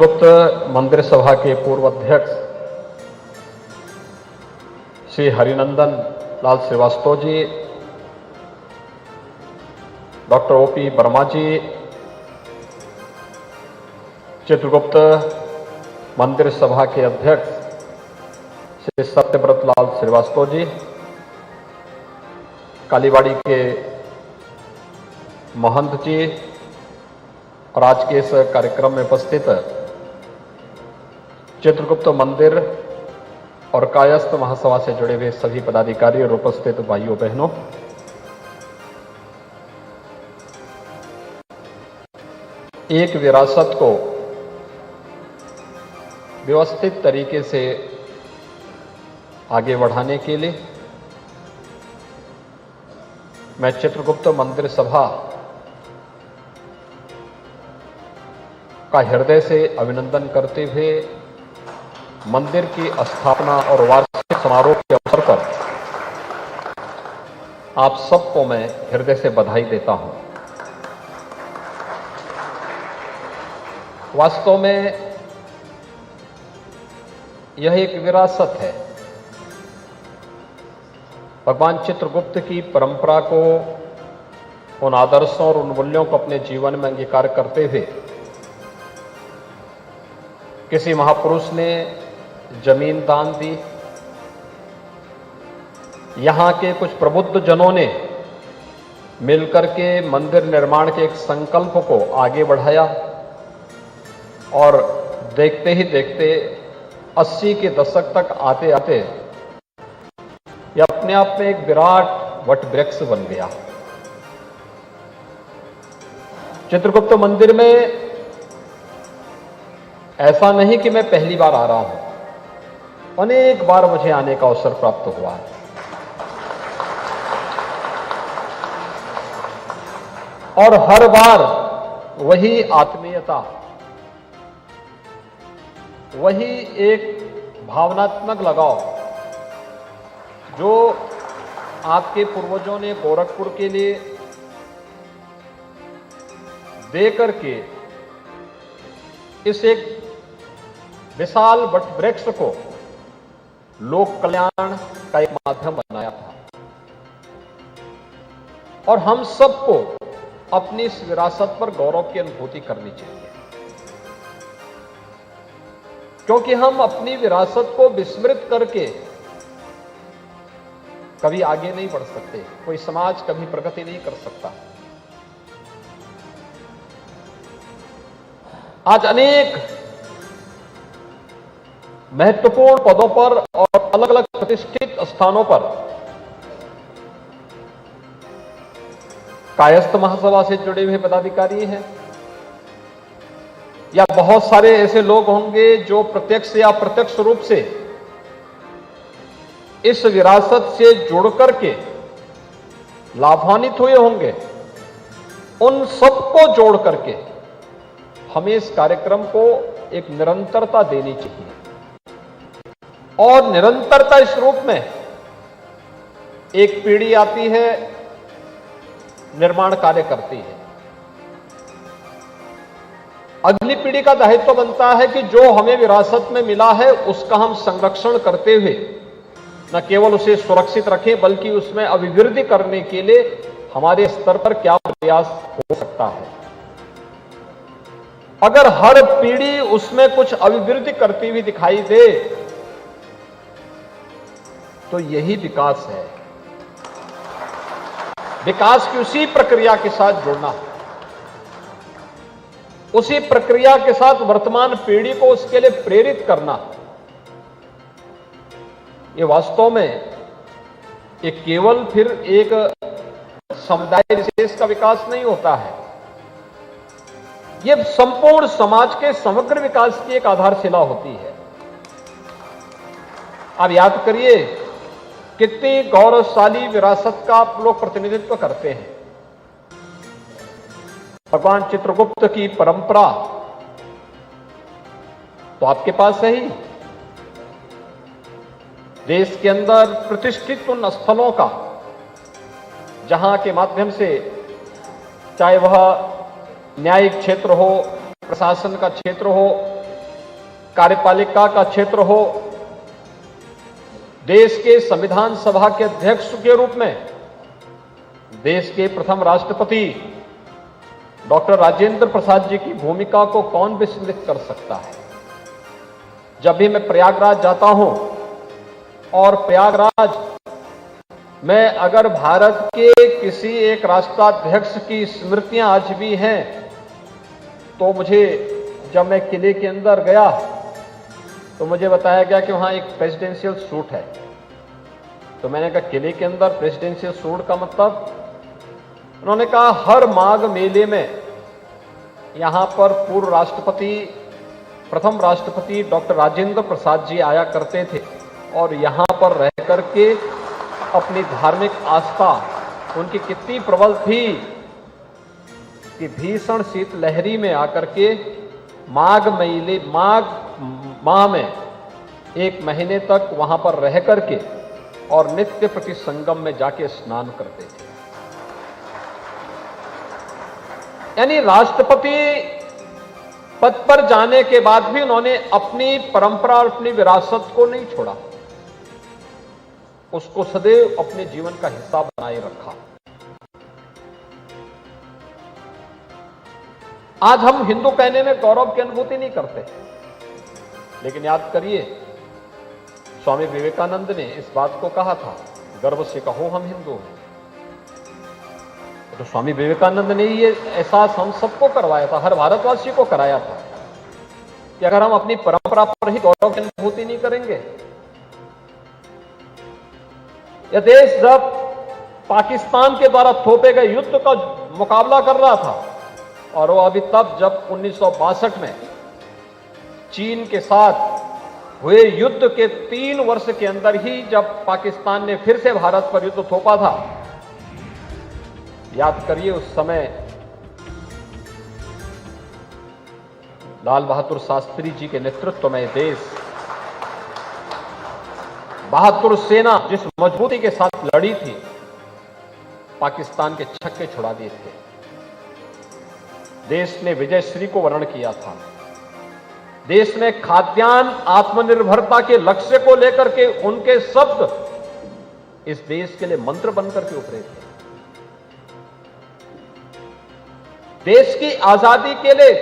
गुप्त मंदिर सभा के पूर्व अध्यक्ष श्री हरिनंदन लाल श्रीवास्तव जी, डॉक्टर ओपी वर्मा जी, चित्रगुप्त मंदिर सभा के अध्यक्ष श्री सत्यव्रत लाल श्रीवास्तव जी, कालीबाड़ी के महंत जी और आज के इस कार्यक्रम में उपस्थित चित्रगुप्त मंदिर और कायस्थ महासभा से जुड़े हुए सभी पदाधिकारी और उपस्थित भाइयों बहनों, एक विरासत को व्यवस्थित तरीके से आगे बढ़ाने के लिए मैं चित्रगुप्त मंदिर सभा का हृदय से अभिनंदन करते हुए मंदिर की स्थापना और वार्षिक समारोह के अवसर पर आप सबको मैं हृदय से बधाई देता हूं। वास्तव में यह एक विरासत है। भगवान चित्रगुप्त की परंपरा को, उन आदर्शों और उन मूल्यों को अपने जीवन में अंगीकार करते हुए किसी महापुरुष ने जमीन दान दी, यहां के कुछ प्रबुद्ध जनों ने मिलकर के मंदिर निर्माण के एक संकल्प को आगे बढ़ाया और देखते ही देखते 80 के दशक तक आते आते यह अपने आप में एक विराट वटवृक्ष बन गया। चित्रगुप्त मंदिर में ऐसा नहीं कि मैं पहली बार आ रहा हूं, अनेक बार मुझे आने का अवसर प्राप्त हुआ है और हर बार वही आत्मीयता, वही एक भावनात्मक लगाव जो आपके पूर्वजों ने गोरखपुर के लिए दे करके इस एक विशाल वटवृक्ष को लोक कल्याण का एक माध्यम बनाया था और हम सबको अपनी इस विरासत पर गौरव की अनुभूति करनी चाहिए, क्योंकि हम अपनी विरासत को विस्मृत करके कभी आगे नहीं बढ़ सकते, कोई समाज कभी प्रगति नहीं कर सकता। आज अनेक महत्वपूर्ण पदों पर और अलग अलग प्रतिष्ठित स्थानों पर कायस्थ महासभा से जुड़े हुए पदाधिकारी हैं या बहुत सारे ऐसे लोग होंगे जो प्रत्यक्ष या अप्रत्यक्ष रूप से इस विरासत से जुड़ करके लाभान्वित हुए होंगे। उन सबको जोड़ करके हमें इस कार्यक्रम को एक निरंतरता देनी चाहिए और निरंतरता इस रूप में एक पीढ़ी आती है, निर्माण कार्य करती है, अगली पीढ़ी का दायित्व बनता है कि जो हमें विरासत में मिला है उसका हम संरक्षण करते हुए न केवल उसे सुरक्षित रखें बल्कि उसमें अभिवृद्धि करने के लिए हमारे स्तर पर क्या प्रयास हो सकता है। अगर हर पीढ़ी उसमें कुछ अभिवृद्धि करती हुई दिखाई दे तो यही विकास है। विकास की उसी प्रक्रिया के साथ जुड़ना, उसी प्रक्रिया के साथ वर्तमान पीढ़ी को उसके लिए प्रेरित करना, ये वास्तव में ये केवल फिर एक समुदाय विशेष का विकास नहीं होता है, ये संपूर्ण समाज के समग्र विकास की एक आधारशिला होती है। आप याद करिए कितनी गौरवशाली विरासत का आप लोग प्रतिनिधित्व करते हैं। भगवान चित्रगुप्त की परंपरा तो आपके पास है ही, देश के अंदर प्रतिष्ठित उन स्थलों का जहां के माध्यम से चाहे वह न्यायिक क्षेत्र हो, प्रशासन का क्षेत्र हो कार्यपालिका का क्षेत्र हो, देश के संविधान सभा के अध्यक्ष के रूप में देश के प्रथम राष्ट्रपति डॉक्टर राजेंद्र प्रसाद जी की भूमिका को कौन विस्मृत कर सकता है। जब भी मैं प्रयागराज जाता हूं और प्रयागराज में अगर भारत के किसी एक राष्ट्राध्यक्ष की स्मृतियां आज भी हैं, तो मुझे जब मैं किले के अंदर गया तो मुझे बताया गया कि वहां एक प्रेसिडेंशियल सूट है। तो मैंने कहा किले के अंदर प्रेसिडेंशियल सूट का मतलब? उन्होंने कहा हर माघ मेले में यहां पर पूर्व राष्ट्रपति, प्रथम राष्ट्रपति डॉक्टर राजेंद्र प्रसाद जी आया करते थे और यहां पर रह करके अपनी धार्मिक आस्था उनकी कितनी प्रबल थी कि भीषण शीतलहरी में आकर के माघ माह में 1 महीने तक वहां पर रह करके और नित्य प्रति संगम में जाके स्नान करते थे। यानी राष्ट्रपति पद पर जाने के बाद भी उन्होंने अपनी परंपरा और अपनी विरासत को नहीं छोड़ा, उसको सदैव अपने जीवन का हिस्सा बनाए रखा। आज हम हिंदू कहने में गौरव की अनुभूति नहीं करते, लेकिन याद करिए स्वामी विवेकानंद ने इस बात को कहा था, गर्व से कहो हम हिंदू हैं। तो स्वामी विवेकानंद ने ये एहसास हम सबको करवाया था, हर भारतवासी को कराया था कि अगर हम अपनी परंपरा पर ही गौरव की अनुभूति नहीं करेंगे। यह देश जब पाकिस्तान के द्वारा थोपे गए युद्ध का मुकाबला कर रहा था, और वो अभी तब जब 1962 में चीन के साथ हुए युद्ध के 3 वर्ष के अंदर ही जब पाकिस्तान ने फिर से भारत पर युद्ध थोपा था, याद करिए उस समय लाल बहादुर शास्त्री जी के नेतृत्व में देश, बहादुर सेना जिस मजबूती के साथ लड़ी थी, पाकिस्तान के छक्के छुड़ा दिए थे। देश ने विजयश्री को वर्ण किया था। देश ने खाद्यान्न आत्मनिर्भरता के लक्ष्य को लेकर के उनके शब्द इस देश के लिए मंत्र बनकर के उभरे थे। देश की आजादी के लिए